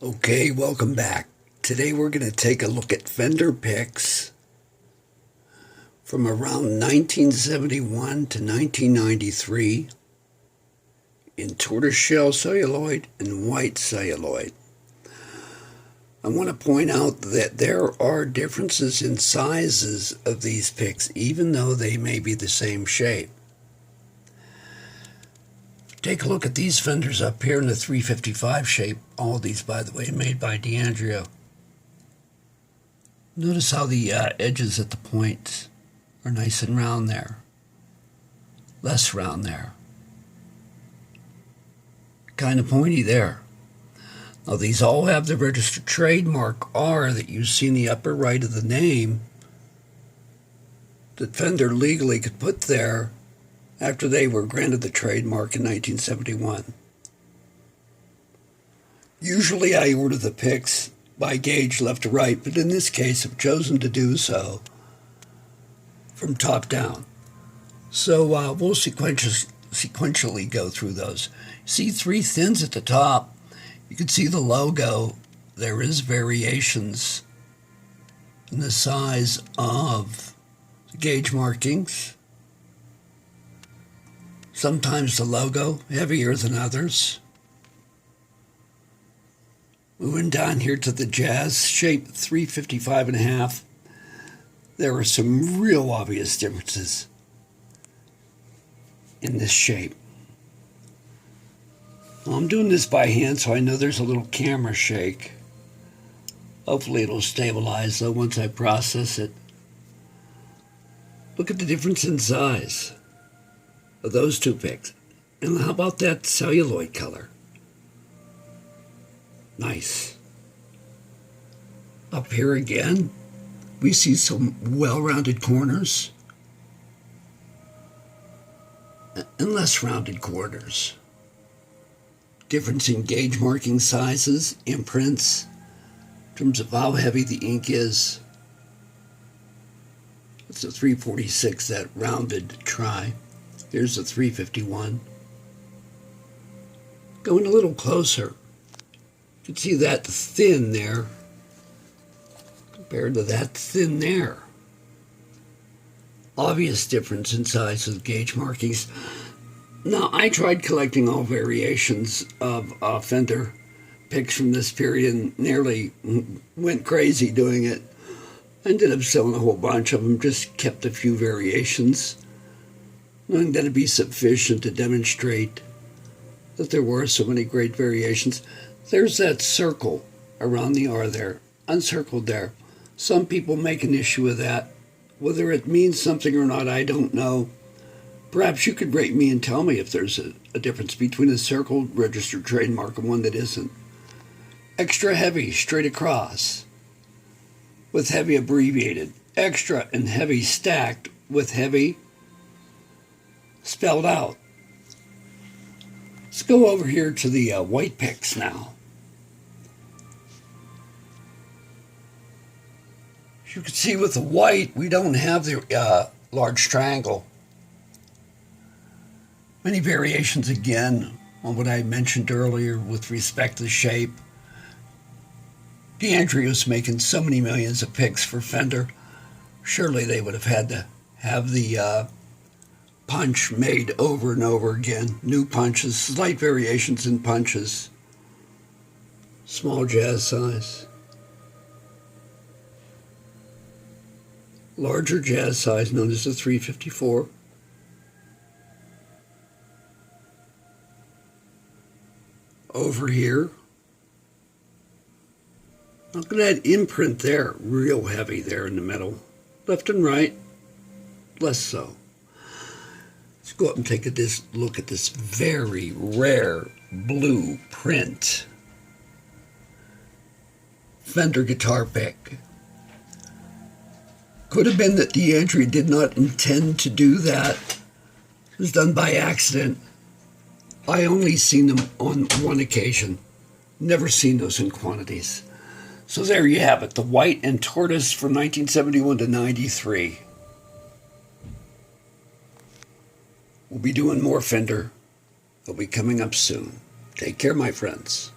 Okay, welcome back. Today we're going to take a look at Fender picks from around 1971 to 1993 in tortoiseshell celluloid and white celluloid. I want to point out that there are differences in sizes of these picks, even though they may be the same shape. Take a look at these Fenders up here in the 355 shape. All these, by the way, made by D'Andrea. Notice how the edges at the points are nice and round there. Less round there. Kind of pointy there. Now these all have the registered trademark R that you see in the upper right of the name that Fender legally could put there after they were granted the trademark in 1971. Usually I order the picks by gauge left to right, but in this case I've chosen to do so from top down. So we'll sequentially go through those. See three thins at the top. You can see the logo. There is variations in the size of the gauge markings. Sometimes the logo heavier than others. Moving down here to the jazz shape 355.5, there are some real obvious differences in this shape. Well, I'm doing this by hand, so I know there's a little camera shake. Hopefully it'll stabilize though once I process it. Look at the difference in size of those two picks. And how about that celluloid color? Nice. Up here again, we see some well-rounded corners and less rounded corners. Difference in gauge marking sizes, imprints, in terms of how heavy the ink is. It's a 346, that rounded try. Here's a 351. Going a little closer, you can see that thin there compared to that thin there. Obvious difference in size of gauge markings. Now, I tried collecting all variations of Fender picks from this period and nearly went crazy doing it. Ended up selling a whole bunch of them, just kept a few variations, knowing that it'd be sufficient to demonstrate that there were so many great variations. There's that circle around the R there, uncircled there. Some people make an issue with that. Whether it means something or not, I don't know. Perhaps you could rate me and tell me if there's a difference between a circled registered trademark and one that isn't. Extra heavy, straight across, with heavy abbreviated. Extra and heavy stacked, with heavy spelled out. Let's go over here to the white picks now. As you can see with the white, we don't have the large triangle. Many variations again on what I mentioned earlier with respect to the shape. D'Andrea was making so many millions of picks for Fender. Surely they would have had to have the punch made over and over again. New punches, slight variations in punches. Small jazz size. Larger jazz size known as the 354. Over here. Look at that imprint there. Real heavy there in the middle. Left and right, less so. Let's go up and take a look at this very rare blue print Fender guitar pick. Could have been that D'Andrea did not intend to do that. It was done by accident. I only seen them on one occasion. Never seen those in quantities. So there you have it, the white and tortoise from 1971 to 93. We'll be doing more Fender. They'll be coming up soon. Take care, my friends.